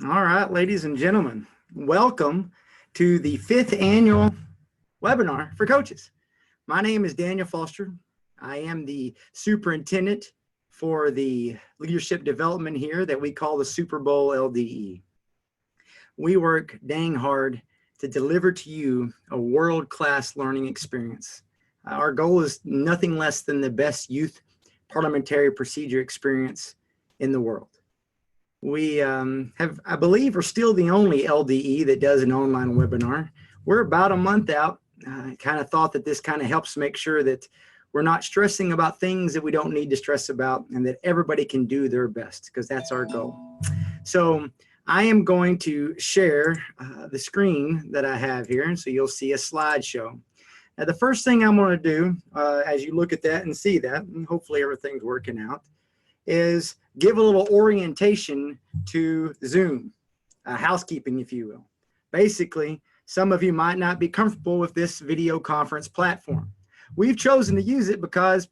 All right, ladies and gentlemen, welcome to the 5th annual webinar for coaches. My name is Daniel Foster. I am the superintendent for the leadership development here that we call the Super Bowl LDE. We work dang hard to deliver to you a world-class learning experience. Our goal is nothing less than the best youth parliamentary procedure experience in the world. We I believe, are still the only LDE that does an online webinar. We're about a month out. I kind of thought that this kind of helps make sure that we're not stressing about things that we don't need to stress about and that everybody can do their best, because that's our goal. So I am going to share the screen that I have here, and so you'll see a slideshow. Now, the first thing I'm going to do as you look at that and see that, and hopefully everything's working out, is give a little orientation to Zoom, housekeeping, if you will. Basically, some of you might not be comfortable with this video conference platform. We've chosen to use it because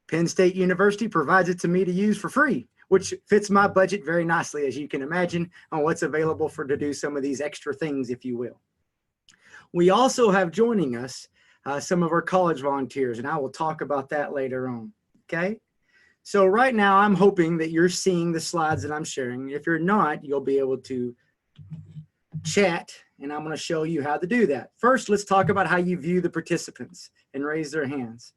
Penn State University provides it to me to use for free, which fits my budget very nicely, as you can imagine, on what's available to do some of these extra things, if you will. We also have joining us some of our college volunteers, and I will talk about that later on, okay? So right now, I'm hoping that you're seeing the slides that I'm sharing. If you're not, you'll be able to chat, and I'm going to show you how to do that. First, let's talk about how you view the participants and raise their hands.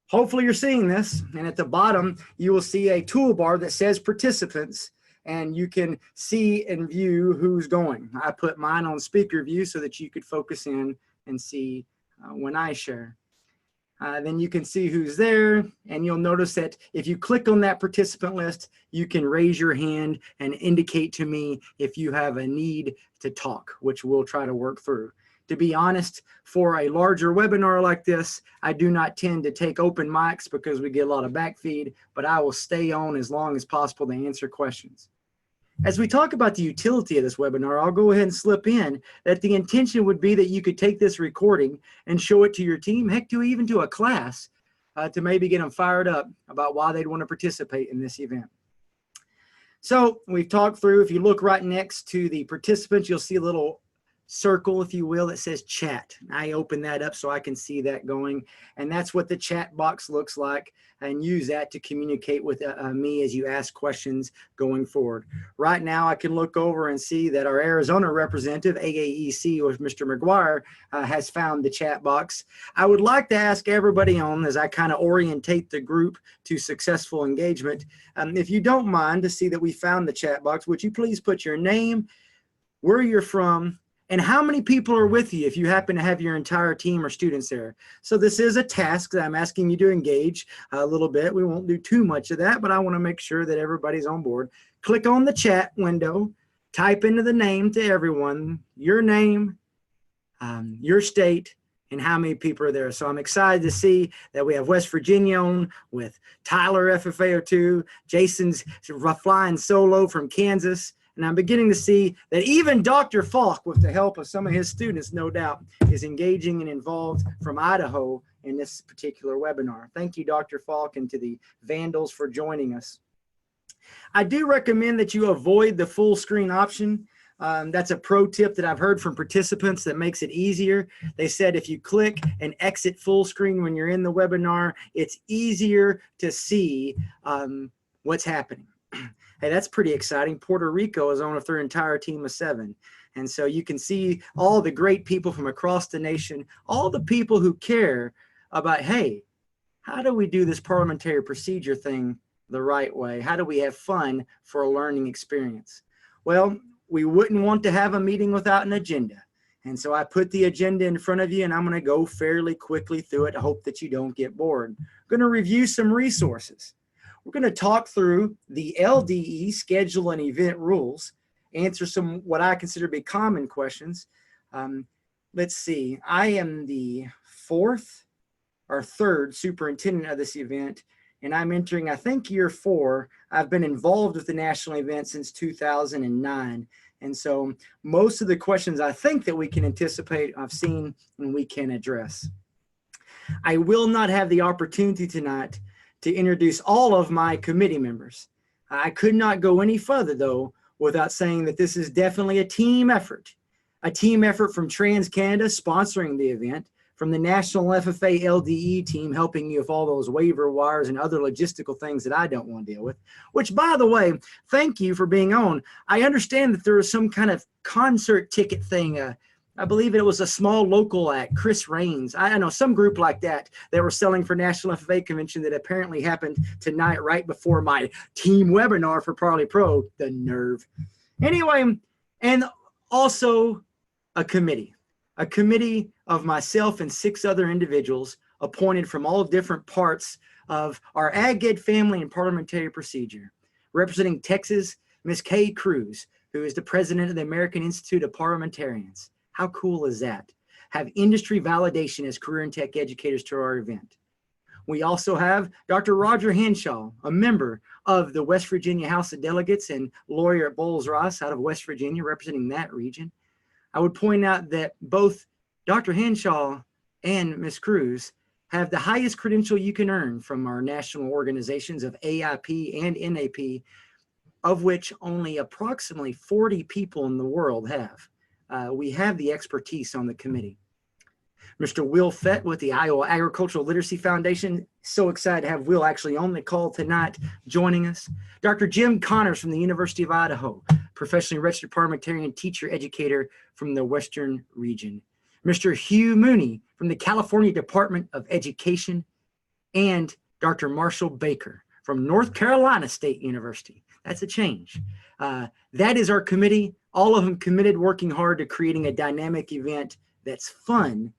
Hopefully you're seeing this, and at the bottom, you will see a toolbar that says participants, and you can see and view who's going. I put mine on speaker view so that you could focus in and see when I share. Then you can see who's there, and you'll notice that if you click on that participant list, you can raise your hand and indicate to me if you have a need to talk, which we'll try to work through. To be honest, for a larger webinar like this, I do not tend to take open mics because we get a lot of backfeed, but I will stay on as long as possible to answer questions. As we talk about the utility of this webinar, I'll go ahead and slip in that the intention would be that you could take this recording and show it to your team, heck, even to a class, to maybe get them fired up about why they'd want to participate in this event. So we've talked through, if you look right next to the participants, you'll see a little circle, if you will, that says chat. I open that up so I can see that going, and that's what the chat box looks like, and use that to communicate with me as you ask questions going forward. Right now, I can look over and see that our Arizona representative, AAEC, with Mr. McGuire, has found the chat box. I would like to ask everybody on, as I kind of orientate the group to successful engagement, if you don't mind, to see that we found the chat box, would you please put your name, where you're from, and how many people are with you if you happen to have your entire team or students there. So this is a task that I'm asking you to engage a little bit. We won't do too much of that, but I want to make sure that everybody's on board. Click on the chat window, type into the name to everyone, your name, your state, and how many people are there. So I'm excited to see that we have West Virginia on with Tyler FFA02, Jason's flying solo from Kansas. And I'm beginning to see that even Dr. Falk, with the help of some of his students, no doubt, is engaging and involved from Idaho in this particular webinar. Thank you, Dr. Falk, and to the Vandals for joining us. I do recommend that you avoid the full screen option. That's a pro tip that I've heard from participants that makes it easier. They said if you click and exit full screen when you're in the webinar, it's easier to see what's happening. Hey, that's pretty exciting. Puerto Rico is on with their entire team of 7. And so you can see all the great people from across the nation, all the people who care about, hey, how do we do this parliamentary procedure thing the right way? How do we have fun for a learning experience? Well, we wouldn't want to have a meeting without an agenda. And so I put the agenda in front of you, and I'm going to go fairly quickly through it. I hope that you don't get bored. I'm going to review some resources. We're going to talk through the LDE schedule and event rules, answer some what I consider to be common questions. Let's see, I am the 4th or 3rd superintendent of this event, and I'm entering, I think, year 4. I've been involved with the national event since 2009. And so most of the questions I think that we can anticipate, I've seen and we can address. I will not have the opportunity tonight to introduce all of my committee members. I could not go any further, though, without saying that this is definitely a team effort from Trans Canada sponsoring the event, from the National FFA LDE team helping you with all those waiver wires and other logistical things that I don't want to deal with, which, by the way, thank you for being on. I understand that there was some kind of concert ticket thing. I believe it was a small local act, Chris Raines. I know some group like that were selling for National FFA Convention that apparently happened tonight right before my team webinar for Parli Pro. The nerve. Anyway, and also a committee of myself and 6 other individuals appointed from all different parts of our Ag Ed family and parliamentary procedure. Representing Texas, Ms. Kay Cruz, who is the president of the American Institute of Parliamentarians. How cool is that? Have industry validation as career and tech educators to our event. We also have Dr. Roger Henshaw, a member of the West Virginia House of Delegates and lawyer at Bowles-Ross out of West Virginia, representing that region. I would point out that both Dr. Henshaw and Ms. Cruz have the highest credential you can earn from our national organizations of AIP and NAP, of which only approximately 40 people in the world have. We have the expertise on the committee. Mr. Will Fett with the Iowa Agricultural Literacy Foundation. So excited to have Will actually on the call tonight joining us. Dr. Jim Connors from the University of Idaho, professionally registered parliamentarian, teacher, educator from the Western region. Mr. Hugh Mooney from the California Department of Education, and Dr. Marshall Baker from North Carolina State University. That's a change. That is our committee, all of them committed, working hard to creating a dynamic event that's fun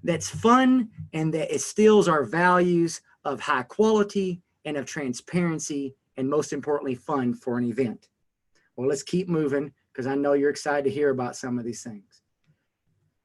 and that instills our values of high quality and of transparency, and most importantly, fun for an event. Well, let's keep moving because I know you're excited to hear about some of these things.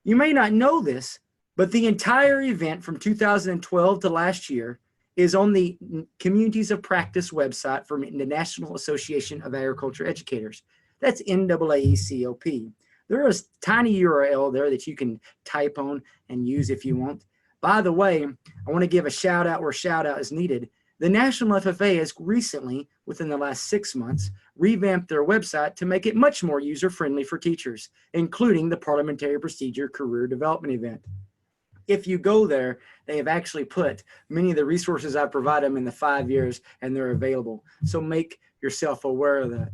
You may not know this, but the entire event from 2012 to last year is on the Communities of Practice website from the National Association of Agriculture Educators. That's NAAECOP. There is a tiny URL there that you can type on and use if you want. By the way, I want to give a shout out where shout out is needed. The National FFA has recently, within the last 6 months, revamped their website to make it much more user-friendly for teachers, including the Parliamentary Procedure Career Development event. If you go there, they have actually put many of the resources I've provided them in the 5 years, and they're available. So make yourself aware of that.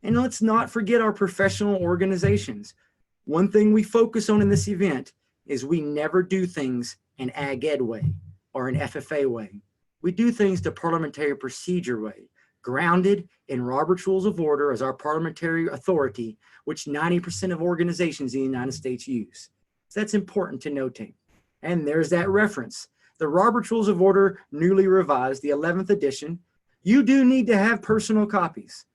And let's not forget our professional organizations. One thing we focus on in this event is we never do things an Ag Ed way or an FFA way. We do things the parliamentary procedure way, grounded in Robert's Rules of Order as our parliamentary authority, which 90% of organizations in the United States use. So that's important to notate. And there's that reference. The Robert's Rules of Order, newly revised, the 11th edition. You do need to have personal copies.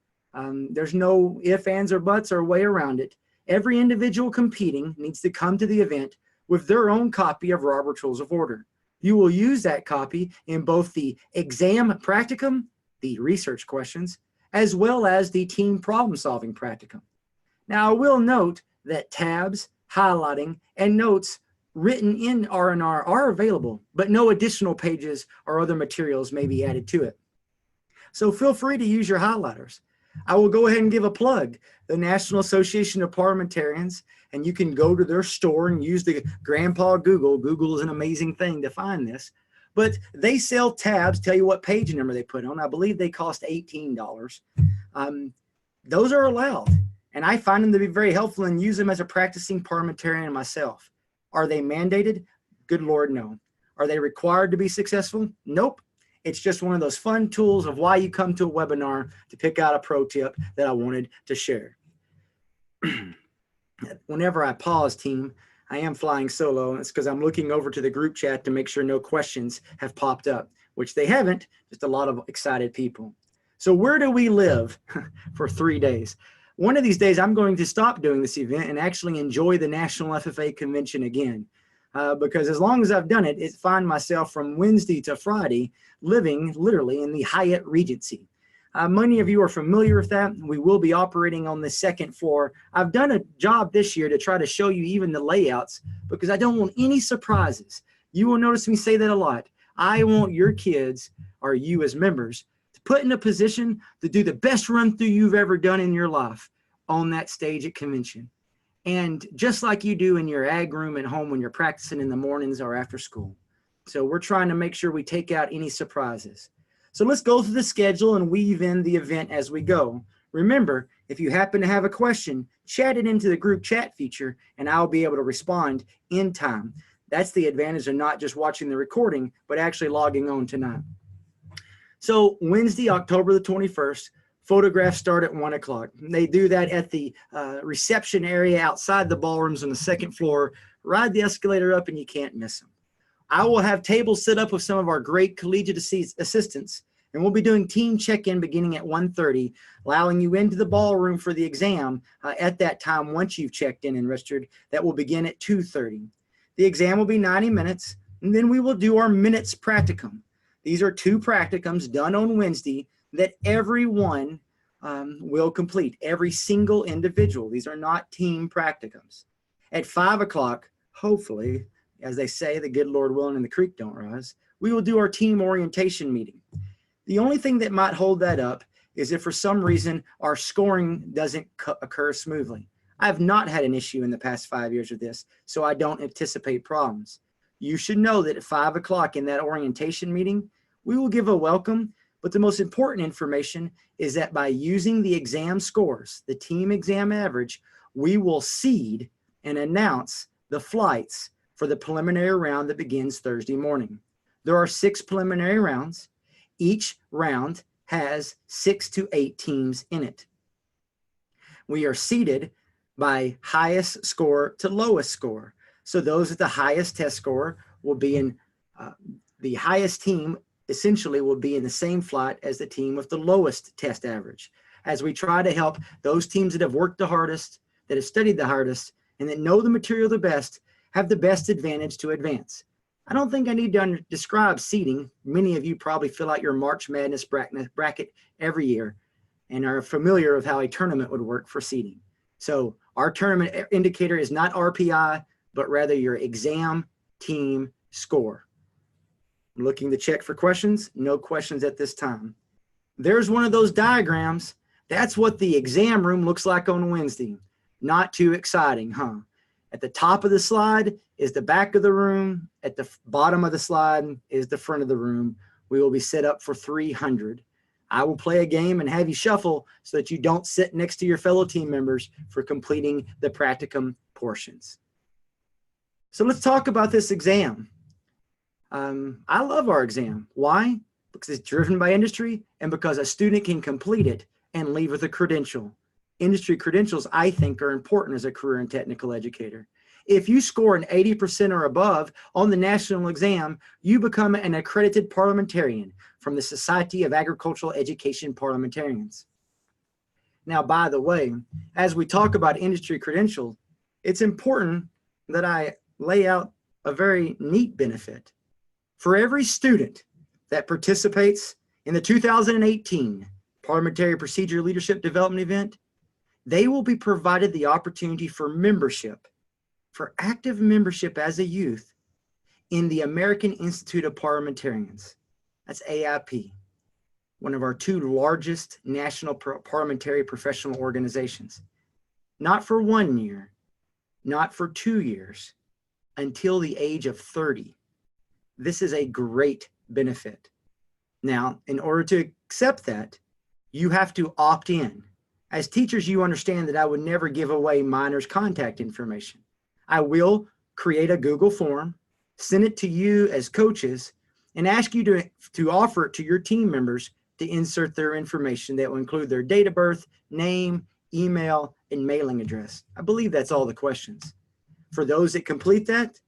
There's no ifs, ands, or buts or way around it. Every individual competing needs to come to the event with their own copy of Robert's Rules of Order. You will use that copy in both the exam practicum, the research questions, as well as the team problem-solving practicum. Now, I will note that tabs, highlighting, and notes written in R&R are available, but no additional pages or other materials may be added to it. So feel free to use your highlighters. I will go ahead and give a plug. The National Association of Parliamentarians, and you can go to their store and use the grandpa Google. Google is an amazing thing to find this. But they sell tabs, tell you what page number they put on. I believe they cost $18. Those are allowed, and I find them to be very helpful and use them as a practicing parliamentarian myself. Are they mandated? Good Lord, no. Are they required to be successful? Nope. It's just one of those fun tools of why you come to a webinar to pick out a pro tip that I wanted to share. Whenever I pause, team, I am flying solo. And it's because I'm looking over to the group chat to make sure no questions have popped up, which they haven't, just a lot of excited people. So where do we live for 3 days? One of these days, I'm going to stop doing this event and actually enjoy the National FFA Convention again. Because as long as I've done it, I find myself from Wednesday to Friday living literally in the Hyatt Regency. Many of you are familiar with that. We will be operating on the second floor. I've done a job this year to try to show you even the layouts because I don't want any surprises. You will notice me say that a lot. I want your kids, or you as members, to put in a position to do the best run through you've ever done in your life on that stage at convention. And just like you do in your ag room at home when you're practicing in the mornings or after school. So we're trying to make sure we take out any surprises. So let's go through the schedule and weave in the event as we go. Remember, if you happen to have a question, chat it into the group chat feature and I'll be able to respond in time. That's the advantage of not just watching the recording, but actually logging on tonight. So Wednesday, October the 21st, photographs start at 1 o'clock. They do that at the reception area outside the ballrooms on the second floor. Ride the escalator up and you can't miss them. I will have tables set up with some of our great collegiate assistants, and we'll be doing team check-in beginning at 1:30, allowing you into the ballroom for the exam at that time once you've checked in and registered. That will begin at 2:30. The exam will be 90 minutes, and then we will do our minutes practicum. These are 2 practicums done on Wednesday that everyone will complete, every single individual. These are not team practicums. At 5 o'clock, hopefully, as they say, the good Lord willing and the creek don't rise, we will do our team orientation meeting. The only thing that might hold that up is if for some reason our scoring doesn't occur smoothly. I have not had an issue in the past 5 years with this, so I don't anticipate problems. You should know that at 5 o'clock in that orientation meeting, we will give a welcome, but the most important information is that by using the exam scores, the team exam average, we will seed and announce the flights for the preliminary round that begins Thursday morning. There are 6 preliminary rounds. Each round has 6 to 8 teams in it. We are seeded by highest score to lowest score. So those at the highest test score will be in, the highest team essentially will be in the same flight as the team with the lowest test average, as we try to help those teams that have worked the hardest, that have studied the hardest, and that know the material the best, have the best advantage to advance. I don't think I need to describe seeding. Many of you probably fill out your March Madness bracket every year and are familiar with how a tournament would work for seeding. So our tournament indicator is not RPI, but rather your exam team score. I'm looking to check for questions. No questions at this time. There's one of those diagrams. That's what the exam room looks like on Wednesday. Not too exciting, huh? At the top of the slide is the back of the room. At the bottom of the slide is the front of the room. We will be set up for 300. I will play a game and have you shuffle so that you don't sit next to your fellow team members for completing the practicum portions. So let's talk about this exam. I love our exam. Why? Because it's driven by industry and because a student can complete it and leave with a credential. Industry credentials, I think, are important as a career and technical educator. If you score an 80% or above on the national exam, you become an accredited parliamentarian from the Society of Agricultural Education Parliamentarians. Now, by the way, as we talk about industry credentials, it's important that I lay out a very neat benefit. For every student that participates in the 2018 Parliamentary Procedure Leadership Development event, they will be provided the opportunity for membership, for active membership as a youth in the American Institute of Parliamentarians. That's AIP, one of our 2 largest national parliamentary professional organizations. Not for 1 year, not for 2 years, until the age of 30. This is a great benefit. Now, in order to accept that, you have to opt in. As teachers, you understand that I would never give away minors' contact information. I will create a Google form, send it to you as coaches, and ask you to offer it to your team members to insert their information that will include their date of birth, name, email, and mailing address. I believe that's all the questions. For those that complete that,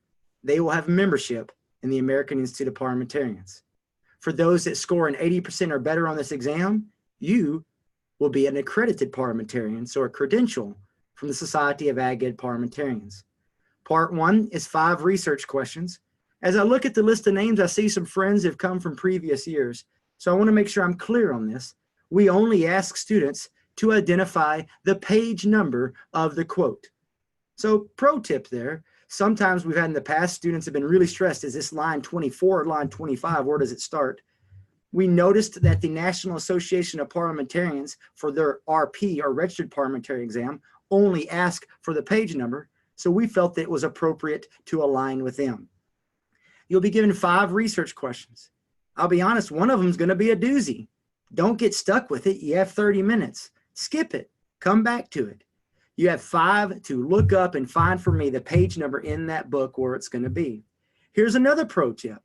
they will have membership in the American Institute of Parliamentarians. For those that score an 80% or better on this exam, you will be an accredited parliamentarian, so a credential from the Society of Ag Ed Parliamentarians. Part 1 is 5 research questions. As I look at the list of names, I see some friends have come from previous years. So I want to make sure I'm clear on this. We only ask students to identify the page number of the quote. So pro tip there, sometimes we've had in the past, students have been really stressed. Is this line 24 or line 25? Where does it start? We noticed that the National Association of Parliamentarians for their RP, or Registered Parliamentary Exam, only ask for the page number, so we felt that it was appropriate to align with them. You'll be given 5 research questions. I'll be honest, one of them is going to be a doozy. Don't get stuck with it. You have 30 minutes. Skip it. Come back to it. You have 5 to look up and find for me the page number in that book where it's going to be. Here's another pro tip.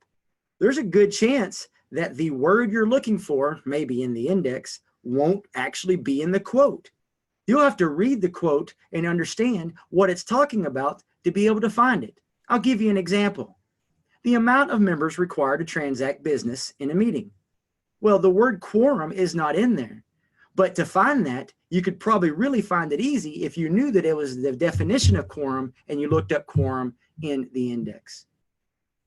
There's a good chance that the word you're looking for, maybe in the index, won't actually be in the quote. You'll have to read the quote and understand what it's talking about to be able to find it. I'll give you an example. The amount of members required to transact business in a meeting. Well, the word quorum is not in there. But to find that, you could probably really find it easy if you knew that it was the definition of quorum and you looked up quorum in the index.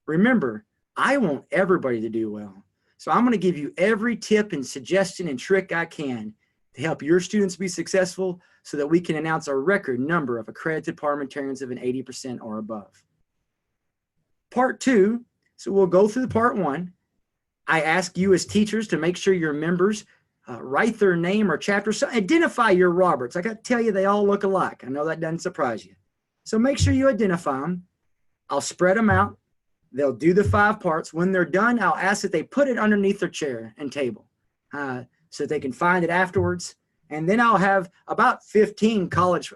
Remember, I want everybody to do well. So I'm going to give you every tip and suggestion and trick I can to help your students be successful so that we can announce a record number of accredited parliamentarians of an 80% or above. Part 2, so we'll go through part 1. I ask you as teachers to make sure your members write their name or chapter. So identify your Roberts. I got to tell you, they all look alike. I know that doesn't surprise you. So make sure you identify them. I'll spread them out. They'll do the 5 parts. When they're done, I'll ask that they put it underneath their chair and table so they can find it afterwards. And then I'll have about 15 college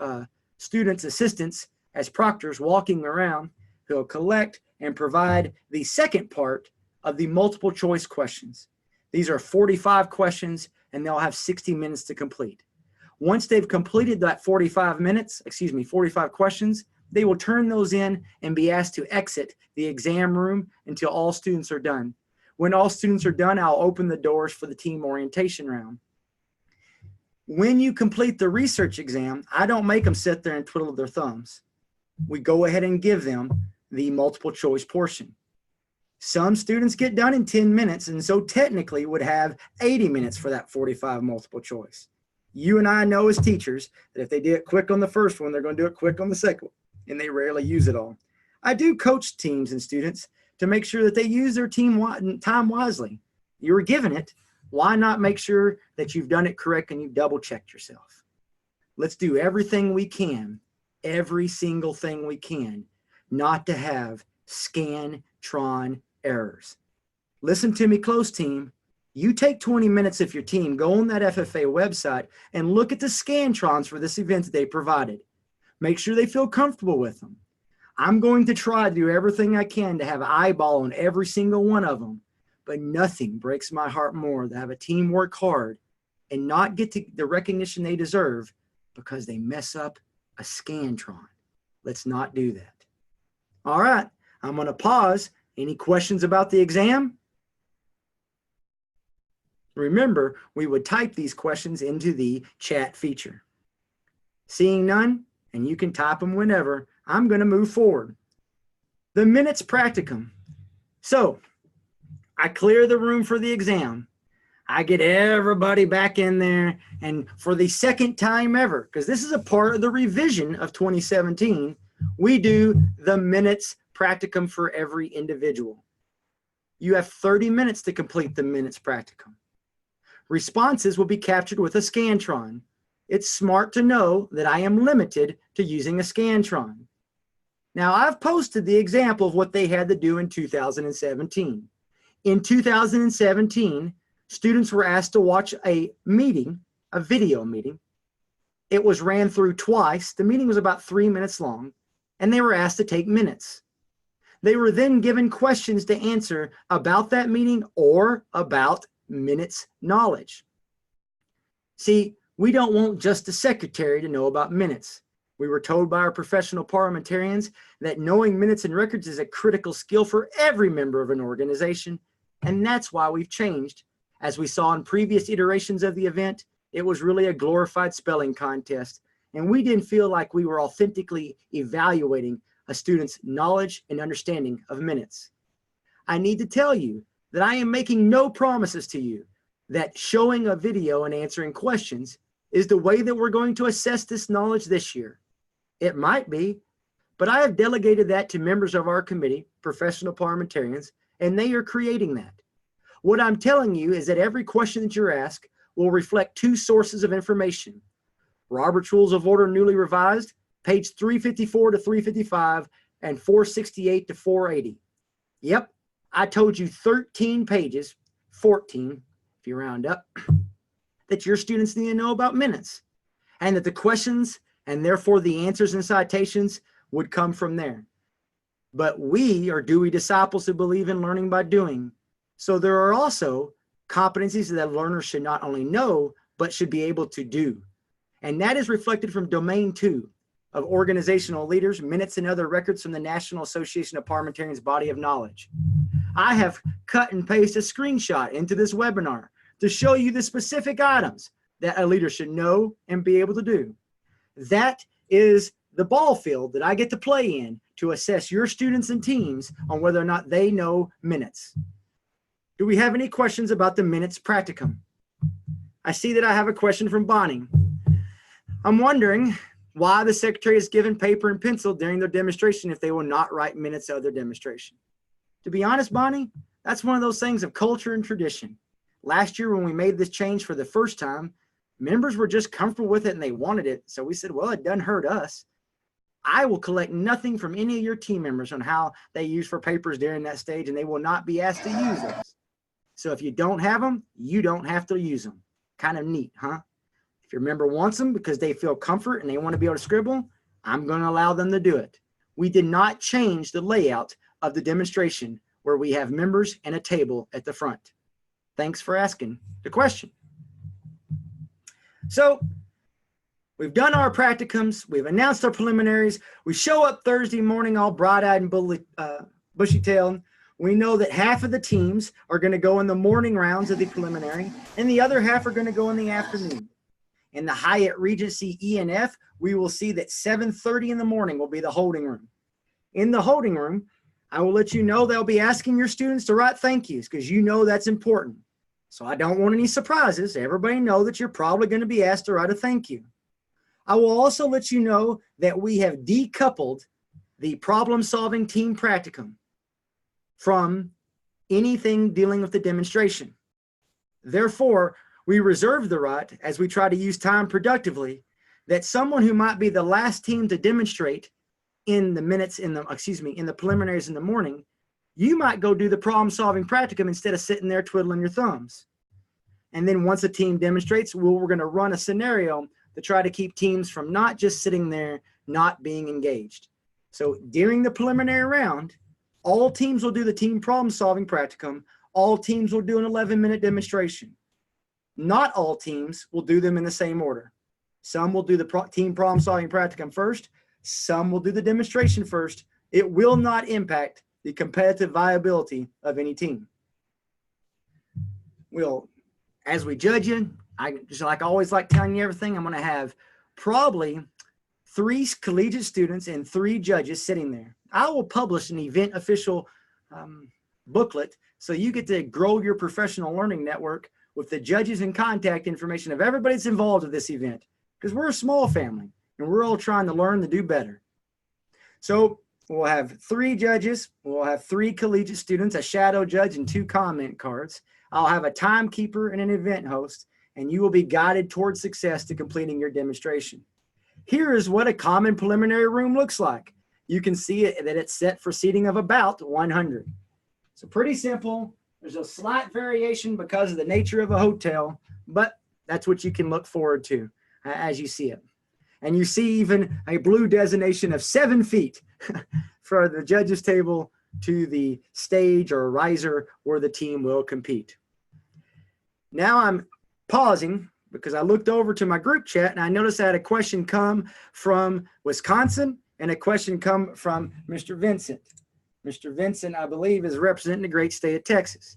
students, assistants as proctors walking around who'll collect and provide the second part of the multiple choice questions. These are 45 questions and they'll have 60 minutes to complete. Once they've completed that 45 questions, they will turn those in and be asked to exit the exam room until all students are done. When all students are done, I'll open the doors for the team orientation round. When you complete the research exam, I don't make them sit there and twiddle their thumbs. We go ahead and give them the multiple choice portion. Some students get done in 10 minutes, and so technically would have 80 minutes for that 45 multiple choice. You and I know as teachers that if they do it quick on the first one, they're going to do it quick on the second one, and they rarely use it all. I do coach teams and students to make sure that they use their time wisely. You were given it. Why not make sure that you've done it correct and you've double-checked yourself? Let's do everything we can, every single thing we can, not to have Scantron errors. Listen to me close, team. You take 20 minutes of your team, go on that FFA website and look at the Scantrons for this event that they provided. Make sure they feel comfortable with them. I'm going to try to do everything I can to have an eyeball on every single one of them, but nothing breaks my heart more than have a team work hard and not get the recognition they deserve because they mess up a Scantron. Let's not do that. All right, I'm going to pause. Any questions about the exam? Remember, we would type these questions into the chat feature. Seeing none, and you can type them whenever, I'm going to move forward. The minutes practicum. So I clear the room for the exam. I get everybody back in there, and for the second time ever, because this is a part of the revision of 2017, we do the minutes practicum for every individual. You have 30 minutes to complete the minutes practicum. Responses will be captured with a Scantron. It's smart to know that I am limited to using a Scantron. Now, I've posted the example of what they had to do in 2017. In 2017, students were asked to watch a meeting, a video meeting. It was ran through twice. The meeting was about 3 minutes long, and they were asked to take minutes. They were then given questions to answer about that meeting or about minutes knowledge. See, we don't want just the secretary to know about minutes. We were told by our professional parliamentarians that knowing minutes and records is a critical skill for every member of an organization, and that's why we've changed. As we saw in previous iterations of the event, it was really a glorified spelling contest, and we didn't feel like we were authentically evaluating a student's knowledge and understanding of minutes. I need to tell you that I am making no promises to you that showing a video and answering questions is the way that we're going to assess this knowledge this year. It might be, but I have delegated that to members of our committee, professional parliamentarians, and they are creating that. What I'm telling you is that every question that you're asked will reflect two sources of information. Robert's Rules of Order newly revised, page 354 to 355 and 468 to 480. Yep, I told you 13 pages, 14 if you round up, that your students need to know about minutes, and that the questions and therefore the answers and citations would come from there. But we are Dewey disciples who believe in learning by doing. So there are also competencies that learners should not only know, but should be able to do. And that is reflected from Domain 2 of Organizational Leaders, Minutes and Other Records from the National Association of Parliamentarians' Body of Knowledge. I have cut and pasted a screenshot into this webinar to show you the specific items that a leader should know and be able to do. That is the ball field that I get to play in to assess your students and teams on whether or not they know minutes. Do we have any questions about the minutes practicum? I see that I have a question from Bonnie. I'm wondering why the secretary is given paper and pencil during their demonstration if they will not write minutes of their demonstration. To be honest, Bonnie, that's one of those things of culture and tradition. Last year when we made this change for the first time, members were just comfortable with it and they wanted it. So we said, well, it doesn't hurt us. I will collect nothing from any of your team members on how they use for papers during that stage, and they will not be asked to use those. So if you don't have them, you don't have to use them. Kind of neat, huh? If your member wants them because they feel comfort and they want to be able to scribble, I'm going to allow them to do it. We did not change the layout of the demonstration where we have members and a table at the front. Thanks for asking the question. So we've done our practicums. We've announced our preliminaries. We show up Thursday morning all bright-eyed and bushy-tailed. We know that half of the teams are going to go in the morning rounds of the preliminary, and the other half are going to go in the afternoon. In the Hyatt Regency E&F, we will see that 7:30 in the morning will be the holding room. In the holding room, I will let you know they'll be asking your students to write thank yous because you know that's important. So I don't want any surprises. Everybody know that you're probably going to be asked to write a thank you. I will also let you know that we have decoupled the problem-solving team practicum from anything dealing with the demonstration. Therefore, we reserve the right, as we try to use time productively, that someone who might be the last team to demonstrate in the preliminaries in the morning, you might go do the problem-solving practicum instead of sitting there twiddling your thumbs. And then once a team demonstrates, we're going to run a scenario to try to keep teams from not just sitting there, not being engaged. So during the preliminary round, all teams will do the team problem-solving practicum. All teams will do an 11-minute demonstration. Not all teams will do them in the same order. Some will do the team problem-solving practicum first. Some will do the demonstration first. It will not impact the competitive viability of any team. As we judge you, I always like telling you everything, I'm going to have probably 3 collegiate students and 3 judges sitting there. I will publish an event official booklet so you get to grow your professional learning network with the judges and contact information of everybody that's involved with this event, because we're a small family and we're all trying to learn to do better. So we'll have 3 judges, we'll have 3 collegiate students, a shadow judge, and 2 comment cards. I'll have a timekeeper and an event host, and you will be guided towards success to completing your demonstration. Here is what a common preliminary room looks like. You can see that it's set for seating of about 100. So pretty simple. There's a slight variation because of the nature of a hotel, but that's what you can look forward to as you see it. And you see even a blue designation of 7 feet for the judges table to the stage or riser where the team will compete. Now I'm pausing because I looked over to my group chat and I noticed I had a question come from Wisconsin and a question come from Mr. Vincent. Mr. Vincent, I believe, is representing the great state of Texas.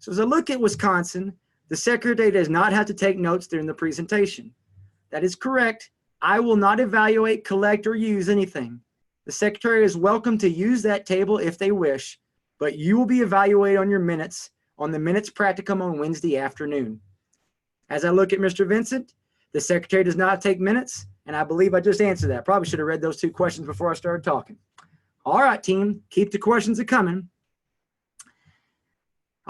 So as I look at Wisconsin, the secretary does not have to take notes during the presentation. That is correct. I will not evaluate, collect, or use anything. The secretary is welcome to use that table if they wish, but you will be evaluated on your minutes on the minutes practicum on Wednesday afternoon. As I look at Mr. Vincent, the secretary does not take minutes, and I believe I just answered that. Probably should have read those 2 questions before I started talking. All right, team, keep the questions a-coming.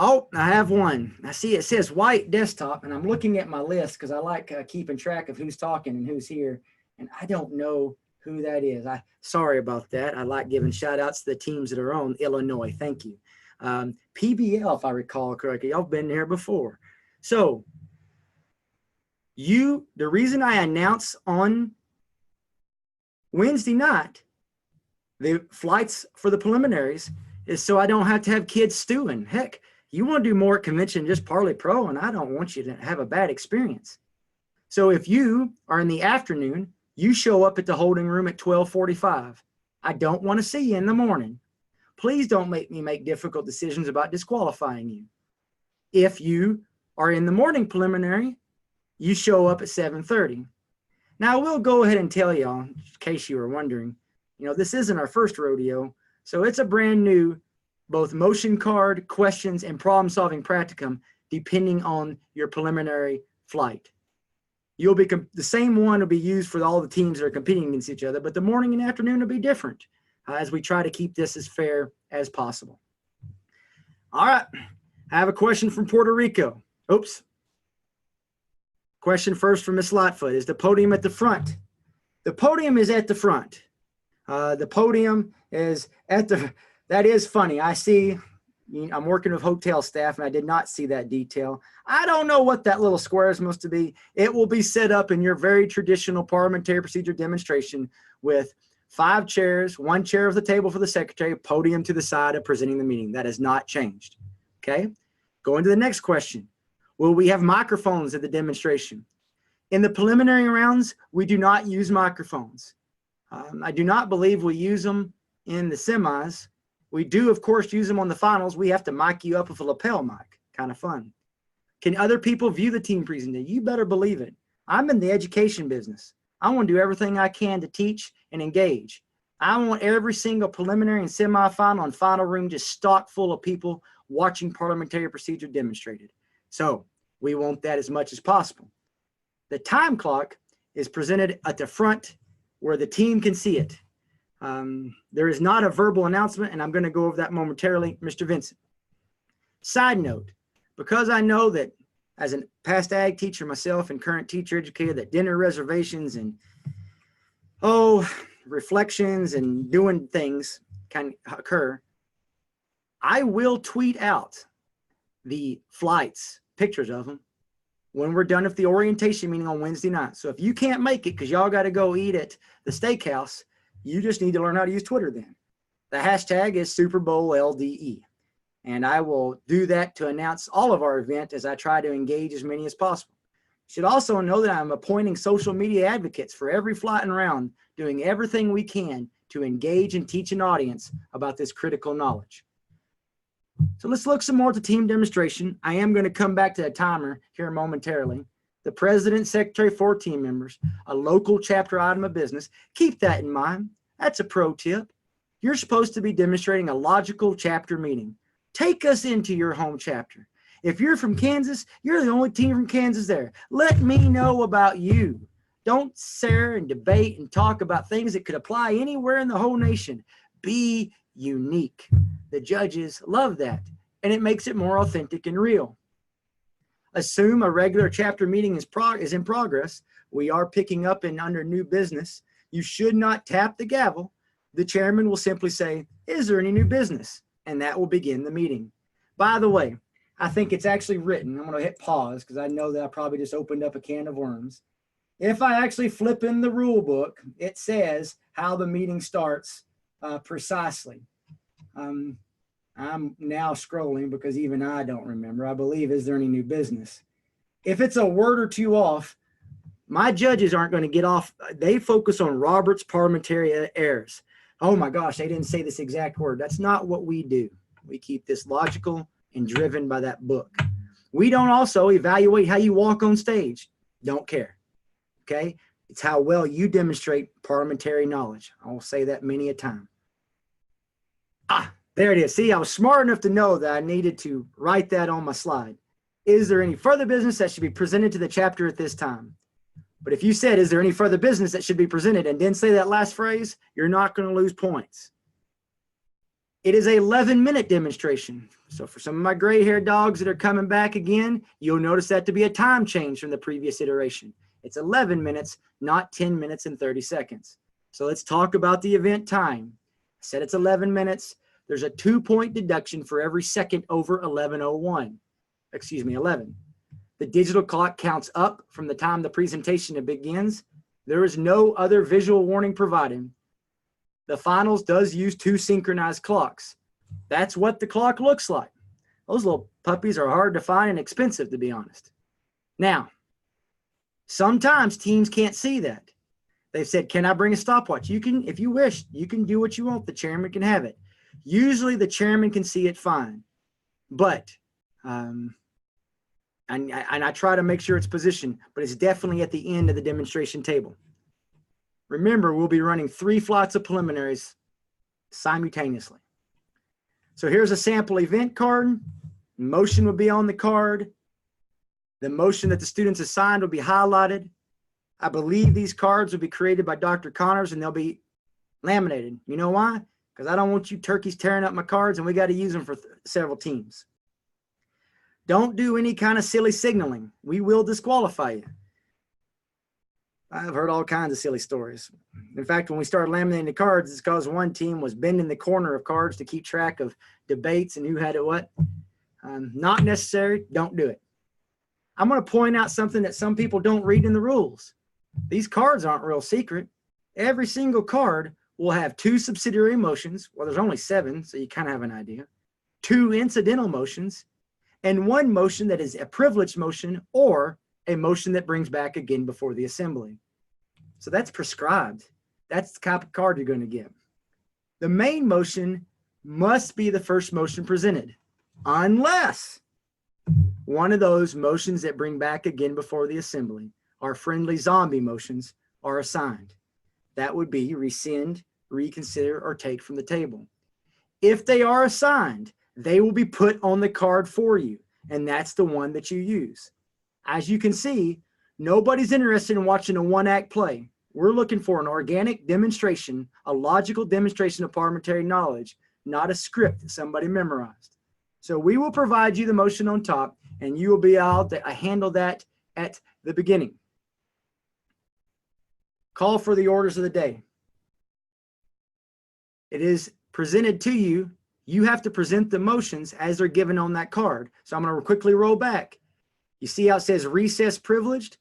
Oh, I have one. I see it says white desktop, and I'm looking at my list because I like keeping track of who's talking and who's here, and I don't know who that is. Sorry about that. I like giving shout outs to the teams that are on Illinois. Thank you. PBL, if I recall correctly, y'all been here before. So the reason I announce on Wednesday night the flights for the preliminaries is so I don't have to have kids stewing. Heck, you want to do more at convention than just Parli Pro, and I don't want you to have a bad experience. So if you are in the afternoon, you show up at the holding room at 12:45. I don't want to see you in the morning. Please don't make me make difficult decisions about disqualifying you. If you are in the morning preliminary, you show up at 7:30. Now, I will go ahead and tell y'all, in case you were wondering, this isn't our first rodeo, so it's a brand new both motion card, questions, and problem-solving practicum, depending on your preliminary flight. The same one will be used for all the teams that are competing against each other, but the morning and afternoon will be different as we try to keep this as fair as possible. All right, I have a question from Puerto Rico. Oops. Question first from Ms. Lightfoot. Is the podium at the front? The podium is at the front. The podium is at the, that is funny. I see, I'm working with hotel staff and I did not see that detail. I don't know what that little square is supposed to be. It will be set up in your very traditional parliamentary procedure demonstration with 5 chairs, 1 chair of the table for the secretary, podium to the side of presenting the meeting. That has not changed. Okay. Going to the next question. Will we have microphones at the demonstration? In the preliminary rounds, we do not use microphones. I do not believe we use them in the semis. We do, of course, use them on the finals. We have to mic you up with a lapel mic. Kind of fun. Can other people view the team presentation? You better believe it. I'm in the education business. I want to do everything I can to teach and engage. I want every single preliminary and semifinal and final room just stock full of people watching parliamentary procedure demonstrated. So we want that as much as possible. The time clock is presented at the front where the team can see it. There is not a verbal announcement, and I'm going to go over that momentarily, Mr. Vincent. Side note, because I know that as a past ag teacher myself and current teacher educator that dinner reservations and, reflections and doing things can occur, I will tweet out the flights, pictures of them, when we're done with the orientation meeting on Wednesday night. So if you can't make it because y'all got to go eat at the steakhouse, you just need to learn how to use Twitter then. The hashtag is Super Bowl LDE. And I will do that to announce all of our event as I try to engage as many as possible. You should also know that I'm appointing social media advocates for every flight and round, doing everything we can to engage and teach an audience about this critical knowledge. So let's look some more at the team demonstration. I am going to come back to the timer here momentarily. The president, secretary, 4 team members, a local chapter item of business. Keep that in mind. That's a pro tip. You're supposed to be demonstrating a logical chapter meeting. Take us into your home chapter. If you're from Kansas, you're the only team from Kansas there. Let me know about you. Don't stare and debate and talk about things that could apply anywhere in the whole nation. Be unique. The judges love that, and it makes it more authentic and real. Assume a regular chapter meeting is in progress. We are picking up and under new business. You should not tap the gavel. The chairman will simply say, "Is there any new business?" And that will begin the meeting. By the way, I think it's actually written. I'm going to hit pause because I know that I probably just opened up a can of worms. If I actually flip in the rule book, it says how the meeting starts precisely. I'm now scrolling because even I don't remember. I believe, is there any new business? If it's a word or two off, my judges aren't going to get off. They focus on Robert's parliamentary errors. Oh my gosh, they didn't say this exact word. That's not what we do. We keep this logical and driven by that book. We don't also evaluate how you walk on stage. Don't care. Okay? It's how well you demonstrate parliamentary knowledge. I'll say that many a time. There it is. See, I was smart enough to know that I needed to write that on my slide. Is there any further business that should be presented to the chapter at this time? But if you said, is there any further business that should be presented, and didn't say that last phrase, you're not going to lose points. It is a 11-minute demonstration. So for some of my gray-haired dogs that are coming back again, you'll notice that to be a time change from the previous iteration. It's 11 minutes, not 10 minutes and 30 seconds. So let's talk about the event time. I said it's 11 minutes. There's a 2-point deduction for every second over 11:01. Excuse me, 11. The digital clock counts up from the time the presentation begins. There is no other visual warning provided. The finals does use 2 synchronized clocks. That's what the clock looks like. Those little puppies are hard to find and expensive, to be honest. Now, sometimes teams can't see that. They've said, can I bring a stopwatch? You can, if you wish, you can do what you want. The chairman can have it. Usually the chairman can see it fine. But, and I try to make sure it's positioned, but it's definitely at the end of the demonstration table. Remember, we'll be running 3 flights of preliminaries simultaneously. So here's a sample event card. Motion will be on the card. The motion that the students assigned will be highlighted. I believe these cards will be created by Dr. Connors and they'll be laminated. You know why? Because I don't want you turkeys tearing up my cards and we got to use them for several teams. Don't do any kind of silly signaling. We will disqualify you. I've heard all kinds of silly stories. In fact, when we started laminating the cards, it's because one team was bending the corner of cards to keep track of debates and who had it what. Not necessary. Don't do it. I'm going to point out something that some people don't read in the rules. These cards aren't real secret. Every single card will have 2 subsidiary motions. Well, there's only 7, so you kind of have an idea. 2 incidental motions, and 1 motion that is a privileged motion or a motion that brings back again before the assembly. So that's prescribed. That's the type of card you're going to get. The main motion must be the first motion presented, unless one of those motions that bring back again before the assembly, our friendly zombie motions, are assigned. That would be rescind, reconsider, or take from the table. If they are assigned, they will be put on the card for you, and that's the one that you use. As you can see, nobody's interested in watching a 1-act play. We're looking for an organic demonstration, a logical demonstration of parliamentary knowledge, not a script that somebody memorized. So we will provide you the motion on top, and you will be able to handle that at the beginning. Call for the orders of the day. It is presented to you. You have to present the motions as they're given on that card. So I'm going to quickly roll back. You see how it says recess privileged?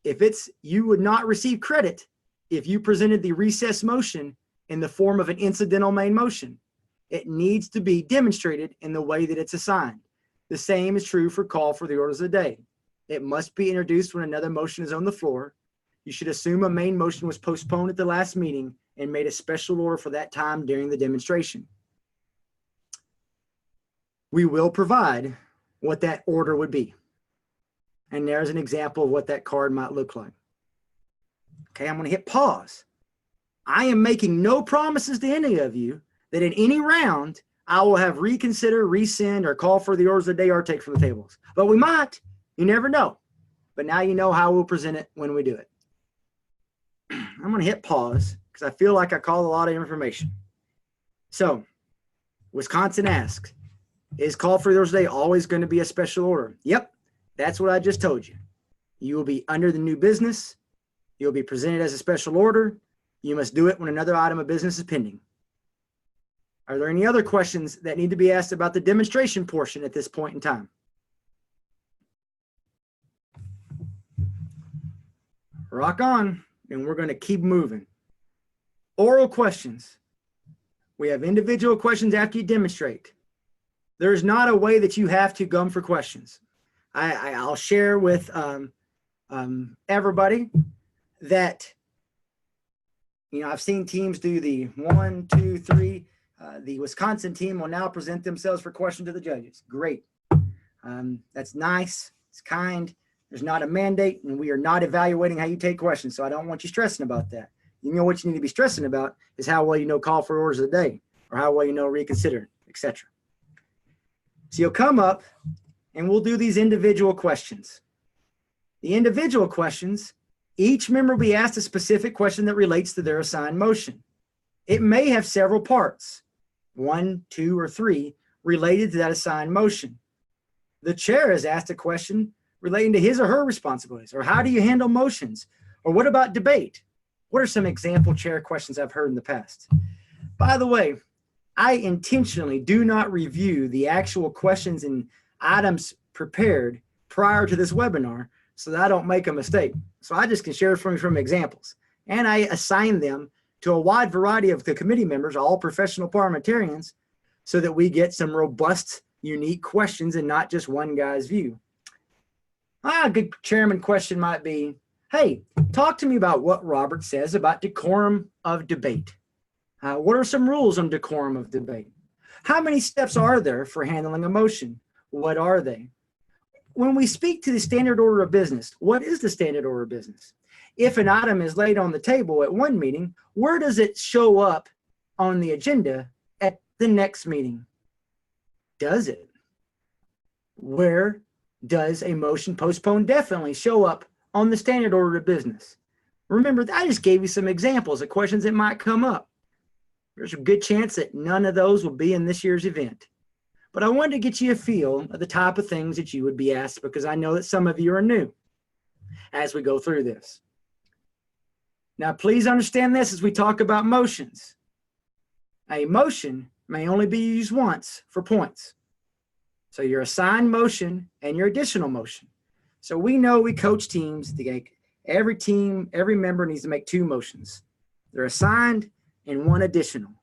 If it's, you would not receive credit if you presented the recess motion in the form of an incidental main motion. It needs to be demonstrated in the way that it's assigned. The same is true for call for the orders of the day. It must be introduced when another motion is on the floor. You should assume a main motion was postponed at the last meeting and made a special order for that time during the demonstration. We will provide what that order would be. And there's an example of what that card might look like. Okay, I'm going to hit pause. I am making no promises to any of you that in any round, I will have reconsider, rescind, or call for the orders of the day or take from the tables. But we might. You never know. But now you know how we'll present it when we do it. I'm going to hit pause because I feel like I called a lot of information. So, Wisconsin asks, is call for the orders of the day always going to be a special order? Yep. That's what I just told you. You will be under the new business. You'll be presented as a special order. You must do it when another item of business is pending. Are there any other questions that need to be asked about the demonstration portion at this point in time? Rock on, and we're going to keep moving. Oral questions. We have individual questions after you demonstrate. There's not a way that you have to come for questions. I'll share with everybody that, you know, I've seen teams do the 1, 2, 3. The Wisconsin team will now present themselves for question to the judges. Great. That's nice. It's kind. There's not a mandate, and we are not evaluating how you take questions, so I don't want you stressing about that. You know what you need to be stressing about is how well you know call for orders of the day, or how well you know reconsider, etc. So you'll come up, and we'll do these individual questions. The individual questions, each member will be asked a specific question that relates to their assigned motion. It may have several parts. 1, 2, or 3 related to that assigned motion. The chair is asked a question relating to his or her responsibilities, or how do you handle motions? Or what about debate? What are some example chair questions I've heard in the past? By the way, I intentionally do not review the actual questions and items prepared prior to this webinar so that I don't make a mistake. So I just can share from examples. And I assign them to a wide variety of the committee members, all professional parliamentarians, so that we get some robust, unique questions and not just one guy's view. A good chairman question might be, hey, talk to me about what Robert says about decorum of debate. What are some rules on decorum of debate? How many steps are there for handling a motion? What are they? When we speak to the standard order of business, what is the standard order of business? If an item is laid on the table at one meeting, where does it show up on the agenda at the next meeting? Does it? Where does a motion postponed definitely show up on the standard order of business? Remember, I just gave you some examples of questions that might come up. There's a good chance that none of those will be in this year's event. But I wanted to get you a feel of the type of things that you would be asked, because I know that some of you are new as we go through this. Now, please understand this as we talk about motions. A motion may only be used once for points. So your assigned motion and your additional motion. So we know we coach teams. Every team, every member needs to make 2 motions. They're assigned and 1 additional.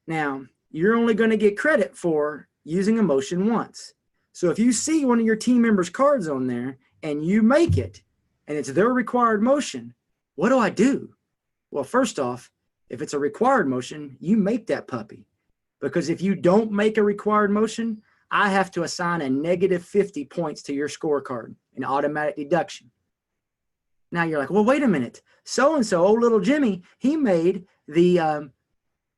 Now, you're only going to get credit for using a motion once. So if you see one of your team members' cards on there and you make it and it's their required motion, what do I do? Well, first off, if it's a required motion, you make that puppy. Because if you don't make a required motion, I have to assign a negative 50 points to your scorecard, an automatic deduction. Now you're like, well, wait a minute. So-and-so, old little Jimmy, he made the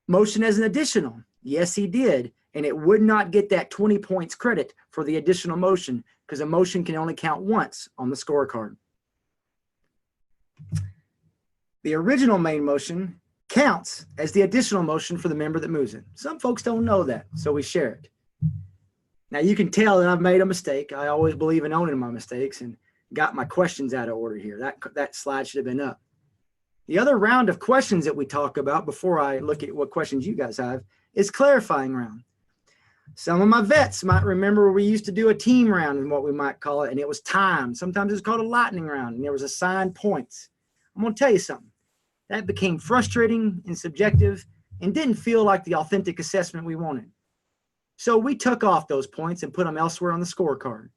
motion as an additional. Yes, he did. And it would not get that 20 points credit for the additional motion because a motion can only count once on the scorecard. The original main motion counts as the additional motion for the member that moves it. Some folks don't know that, so we share it. Now you can tell that I've made a mistake. I always believe in owning my mistakes and got my questions out of order here. That slide should have been up. The other round of questions that we talk about before I look at what questions you guys have is clarifying round. Some of my vets might remember we used to do a team round and what we might call it, and it was timed. Sometimes it was called a lightning round, and there was assigned points. I'm going to tell you something. That became frustrating and subjective and didn't feel like the authentic assessment we wanted. So we took off those points and put them elsewhere on the scorecard.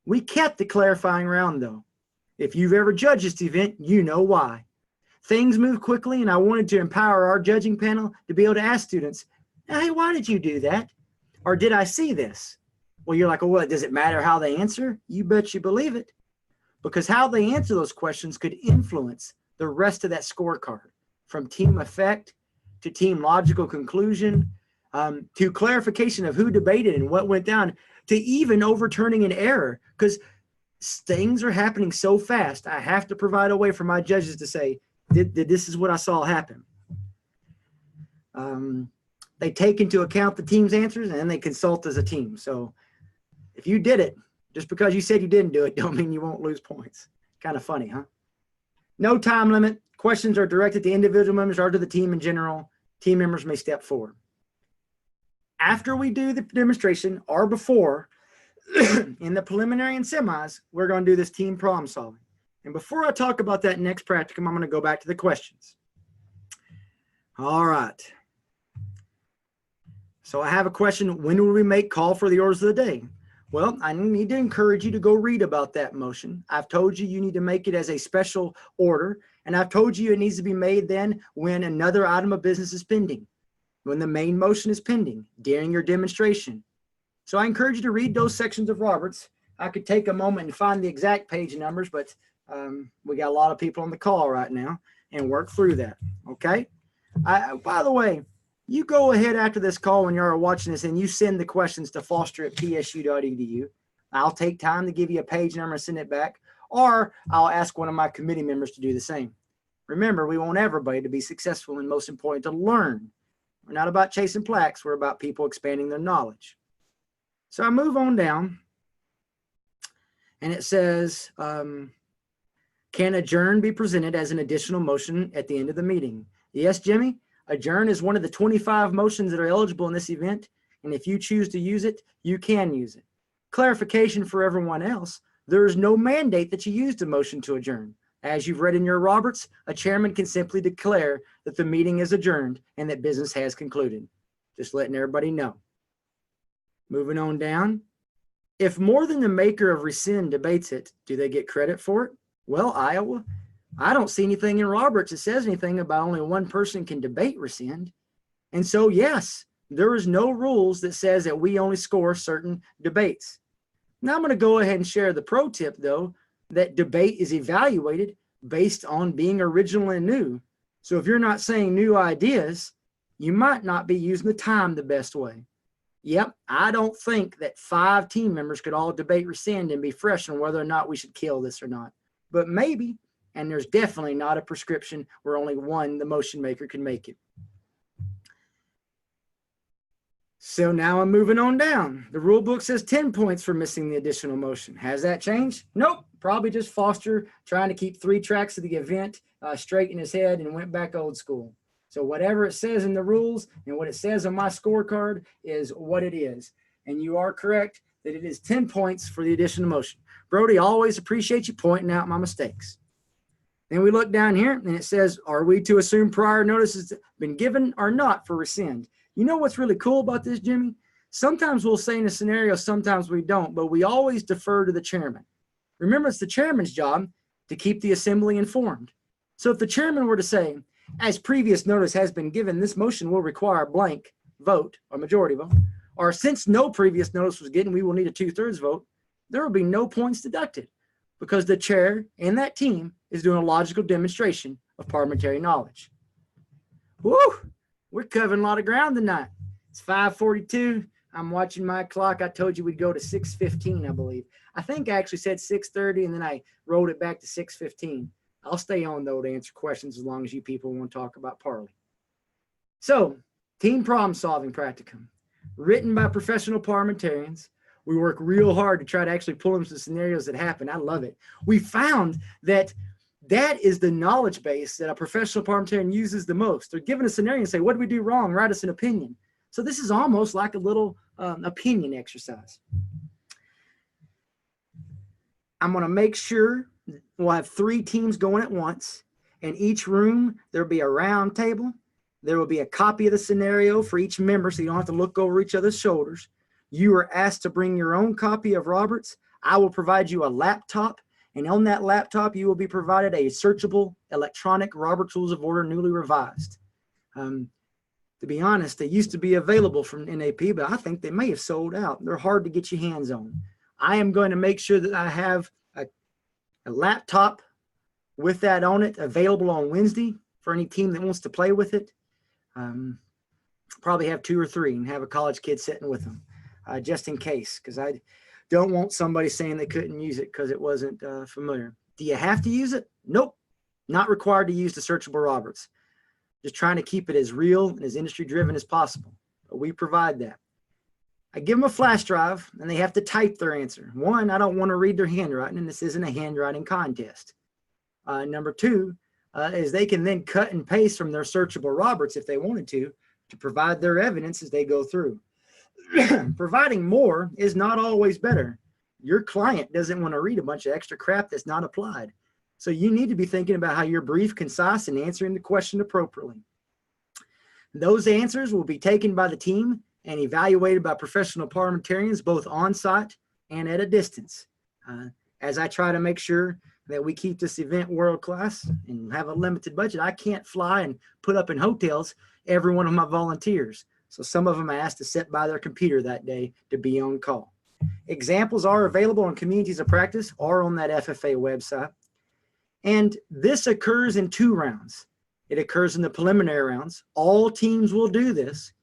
We kept the clarifying round, though. If you've ever judged this event, you know why. Things move quickly, and I wanted to empower our judging panel to be able to ask students, hey, why did you do that? Or did I see this? Well, you're like, well, what, does it matter how they answer? You bet you believe it. Because how they answer those questions could influence the rest of that scorecard, from team effect to team logical conclusion, to clarification of who debated and what went down, to even overturning an error. Because things are happening so fast, I have to provide a way for my judges to say, this is what I saw happen. They take into account the team's answers and then they consult as a team. So if you did it, just because you said you didn't do it, don't mean you won't lose points. Kind of funny, huh? No time limit. Questions are directed to individual members or to the team in general. Team members may step forward. After we do the demonstration or before, in the preliminary and semis, we're going to do this team problem solving. And before I talk about that next practicum, I'm going to go back to the questions. All right. So I have a question. When will we make call for the orders of the day? Well, I need to encourage you to go read about that motion. I've told you need to make it as a special order. And I've told you it needs to be made then when another item of business is pending, when the main motion is pending during your demonstration. So I encourage you to read those sections of Roberts. I could take a moment and find the exact page numbers, but we got a lot of people on the call right now and work through that. Okay. By the way, you go ahead after this call when you're watching this and you send the questions to foster@psu.edu. I'll take time to give you a page number and send it back, or I'll ask one of my committee members to do the same. Remember, we want everybody to be successful and most important to learn. We're not about chasing plaques. We're about people expanding their knowledge. So I move on down, and it says, can adjourn be presented as an additional motion at the end of the meeting? Yes, Jimmy, adjourn is one of the 25 motions that are eligible in this event, and if you choose to use it, you can use it. Clarification for everyone else, there is no mandate that you use the motion to adjourn. As you've read in your Roberts, a chairman can simply declare that the meeting is adjourned and that business has concluded. Just letting everybody know. Moving on down. If more than the maker of rescind debates it, do they get credit for it? Well, Iowa, I don't see anything in Roberts that says anything about only one person can debate rescind. And so, yes, there is no rules that says that we only score certain debates. Now I'm going to go ahead and share the pro tip, though, that debate is evaluated based on being original and new. So if you're not saying new ideas, you might not be using the time the best way. Yep, I don't think that 5 team members could all debate rescind and be fresh on whether or not we should kill this or not. But maybe, and there's definitely not a prescription where only one, the motion maker, can make it. So now I'm moving on down. The rule book says 10 points for missing the additional motion. Has that changed? Nope. Probably just Foster trying to keep 3 tracks of the event straight in his head and went back old school. So whatever it says in the rules and what it says on my scorecard is what it is. And you are correct that it is 10 points for the additional motion. Brody, always appreciate you pointing out my mistakes. Then we look down here and it says, are we to assume prior notice has been given or not for rescind? You know what's really cool about this, Jimmy? Sometimes we'll say in a scenario, sometimes we don't, but we always defer to the chairman. Remember, it's the chairman's job to keep the assembly informed. So if the chairman were to say, as previous notice has been given, this motion will require a blank vote or majority vote, or since no previous notice was given, we will need a 2/3 vote, there will be no points deducted because the chair and that team is doing a logical demonstration of parliamentary knowledge. Woo! We're covering a lot of ground tonight. It's 5:42. I'm watching my clock. I told you we'd go to 6:15, I believe. I think I actually said 6:30, and then I rolled it back to 6:15. I'll stay on, though, to answer questions as long as you people want to talk about Parli. So, team problem-solving practicum. Written by professional parliamentarians. We work real hard to try to actually pull them some scenarios that happen. I love it. We found that that is the knowledge base that a professional parliamentarian uses the most. They're given a scenario and say, what did we do wrong? Write us an opinion. So this is almost like a little opinion exercise. I'm going to make sure we'll have 3 teams going at once. In each room, there'll be a round table. There will be a copy of the scenario for each member so you don't have to look over each other's shoulders. You are asked to bring your own copy of Roberts. I will provide you a laptop. And on that laptop, you will be provided a searchable electronic Robert's Rules of Order newly revised. To be honest, they used to be available from NAP, but I think they may have sold out. They're hard to get your hands on. I am going to make sure that I have a laptop with that on it available on Wednesday for any team that wants to play with it. Probably have 2 or 3 and have a college kid sitting with them just in case, because I don't want somebody saying they couldn't use it because it wasn't familiar. Do you have to use it? Nope. Not required to use the searchable Roberts. Just trying to keep it as real and as industry driven as possible. But we provide that. I give them a flash drive and they have to type their answer. 1, I don't want to read their handwriting, and this isn't a handwriting contest. Number 2 is they can then cut and paste from their searchable Roberts if they wanted to provide their evidence as they go through. Providing more is not always better. Your client doesn't want to read a bunch of extra crap that's not applied. So you need to be thinking about how you're brief, concise, and answering the question appropriately. Those answers will be taken by the team and evaluated by professional parliamentarians, both on-site and at a distance. As I try to make sure that we keep this event world-class and have a limited budget, I can't fly and put up in hotels every one of my volunteers. So some of them I asked to sit by their computer that day to be on call. Examples are available on Communities of Practice or on that FFA website. And this occurs in 2 rounds. It occurs in the preliminary rounds. All teams will do this,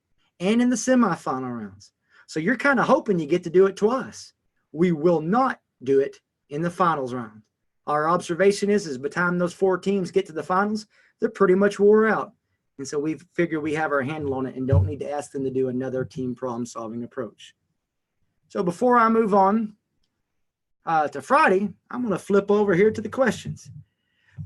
and in the semifinal rounds. So you're kind of hoping you get to do it twice. We will not do it in the finals round. Our observation is by the time those 4 teams get to the finals, they're pretty much wore out. And so we figure we have our handle on it and don't need to ask them to do another team problem solving approach. So before I move on to Friday, I'm going to flip over here to the questions.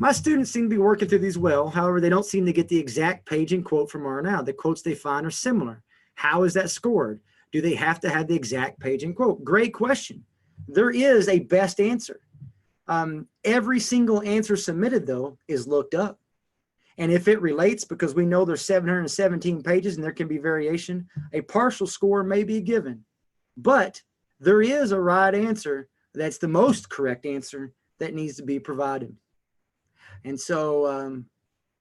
My students seem to be working through these well. However, they don't seem to get the exact page and quote from R&L. The quotes they find are similar. How is that scored? Do they have to have the exact page and quote? Great question. There is a best answer. Every single answer submitted, though, is looked up. And if it relates, because we know there's 717 pages and there can be variation, a partial score may be given. But there is a right answer that's the most correct answer that needs to be provided. And so,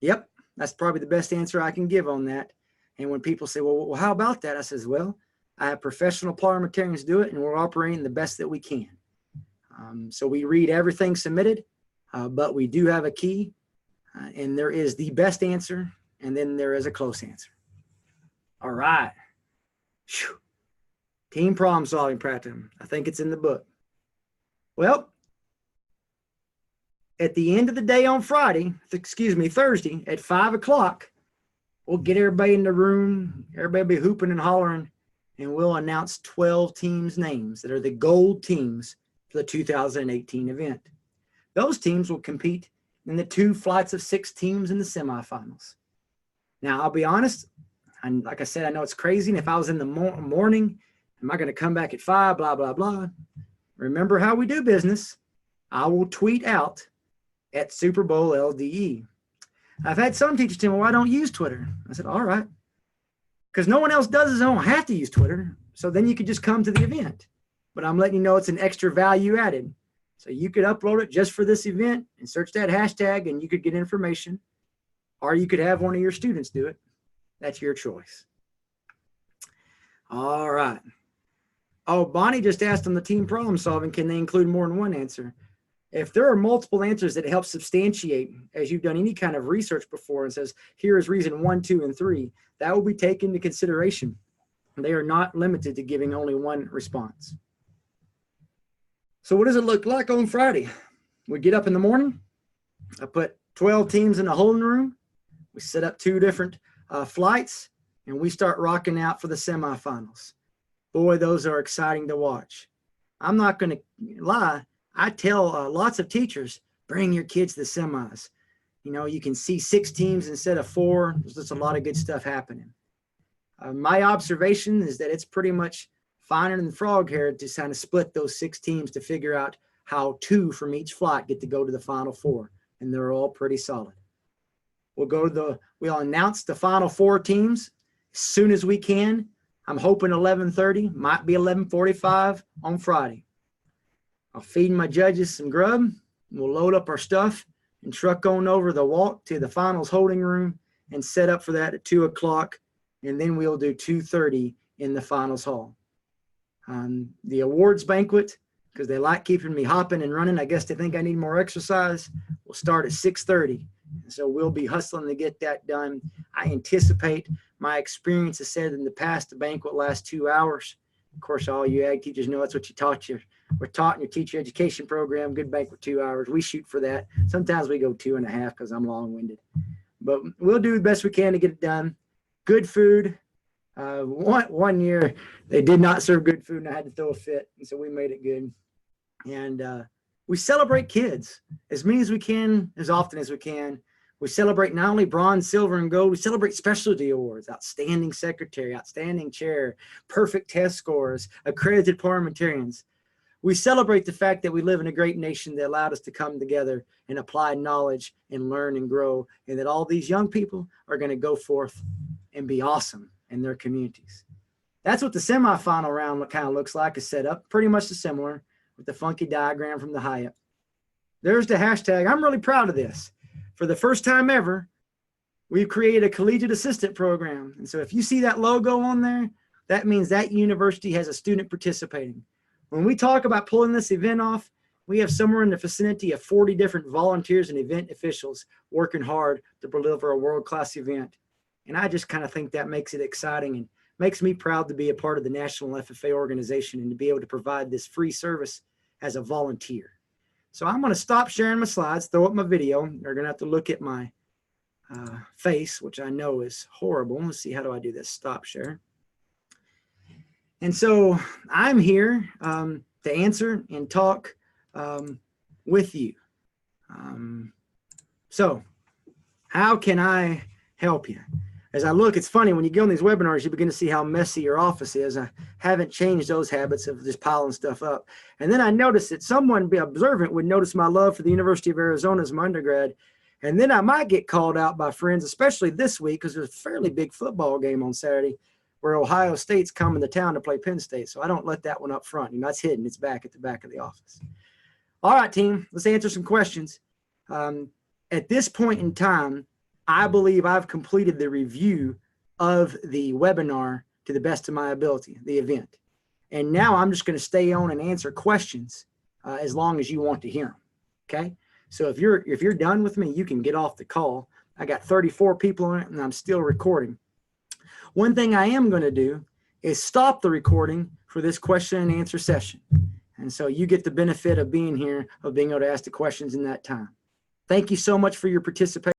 yep, that's probably the best answer I can give on that. And when people say, well, how about that? I says, well, I have professional parliamentarians do it, and we're operating the best that we can. So we read everything submitted, but we do have a key, and there is the best answer, and then there is a close answer. All right. Whew. Team problem solving practicum. I think it's in the book. Well, at the end of the day on Thursday at 5 o'clock, we'll get everybody in the room. Everybody be hooping and hollering, and we'll announce 12 teams' names that are the gold teams for the 2018 event. Those teams will compete in the 2 flights of 6 teams in the semifinals. Now, I'll be honest, and like I said, I know it's crazy, and if I was in the morning, am I going to come back at 5, blah, blah, blah. Remember how we do business. I will tweet out at Super Bowl LDE. I've had some teachers tell me, well, I don't use Twitter. I said, all right. Because no one else does, I don't have to use Twitter. So then you could just come to the event. But I'm letting you know it's an extra value added. So you could upload it just for this event and search that hashtag and you could get information. Or you could have one of your students do it. That's your choice. All right. Oh, Bonnie just asked on the team problem solving, can they include more than one answer? If there are multiple answers that help substantiate, as you've done any kind of research before and says, here is reason 1, 2, and 3, that will be taken into consideration. They are not limited to giving only one response. So what does it look like on Friday? We get up in the morning. I put 12 teams in a holding room. We set up 2 different flights, and we start rocking out for the semifinals. Boy, those are exciting to watch. I'm not going to lie. I tell lots of teachers, bring your kids to the semis. You know, you can see 6 teams instead of 4. There's just a lot of good stuff happening. My observation is that it's pretty much finer than frog hair to kind of split those 6 teams to figure out how 2 from each flight get to go to the final 4. And they're all pretty solid. We'll announce the final 4 teams as soon as we can. I'm hoping 11:30, might be 11:45 on Friday. I'll feed my judges some grub. We'll load up our stuff and truck on over the walk to the finals holding room and set up for that at 2 o'clock. And then we'll do 2:30 in the finals hall. The awards banquet, because they like keeping me hopping and running. I guess they think I need more exercise. We'll start at 6:30. So we'll be hustling to get that done. I anticipate, my experience has said in the past, the banquet lasts 2 hours. Of course, all you ag teachers know that's what we're taught in your teacher education program. Good banquet, 2 hours. We shoot for that. Sometimes we go 2.5 because I'm long-winded. But we'll do the best we can to get it done. Good food. One year, they did not serve good food, and I had to throw a fit. And so we made it good. And we celebrate kids as many as we can, as often as we can. We celebrate not only bronze, silver, and gold, we celebrate specialty awards, outstanding secretary, outstanding chair, perfect test scores, accredited parliamentarians. We celebrate the fact that we live in a great nation that allowed us to come together and apply knowledge and learn and grow, and that all these young people are going to go forth and be awesome in their communities. That's what the semifinal round kind of looks like, is set up pretty much similar with the funky diagram from the Hyatt. There's the hashtag. I'm really proud of this. For the first time ever, we've created a collegiate assistant program. And so if you see that logo on there, that means that university has a student participating. When we talk about pulling this event off, we have somewhere in the vicinity of 40 different volunteers and event officials working hard to deliver a world-class event. And I just kind of think that makes it exciting and makes me proud to be a part of the National FFA organization and to be able to provide this free service as a volunteer. So I'm going to stop sharing my slides, throw up my video. You're going to have to look at my face, which I know is horrible. Let's see, how do I do this? Stop share. And so I'm here to answer and talk with you. So how can I help you? As I look, it's funny, when you go on these webinars, you begin to see how messy your office is. I haven't changed those habits of just piling stuff up. And then I noticed that someone, be observant, would notice my love for the University of Arizona as my undergrad. And then I might get called out by friends, especially this week, because there's a fairly big football game on Saturday where Ohio State's coming to town to play Penn State. So I don't let that one up front. You know, it's hidden. It's back at the back of the office. All right, team, let's answer some questions. At this point in time, I believe I've completed the review of the webinar to the best of my ability, the event. And now I'm just going to stay on and answer questions as long as you want to hear them. Okay. So if you're done with me, you can get off the call. I got 34 people on it and I'm still recording. One thing I am going to do is stop the recording for this question and answer session. And so you get the benefit of being here, of being able to ask the questions in that time. Thank you so much for your participation.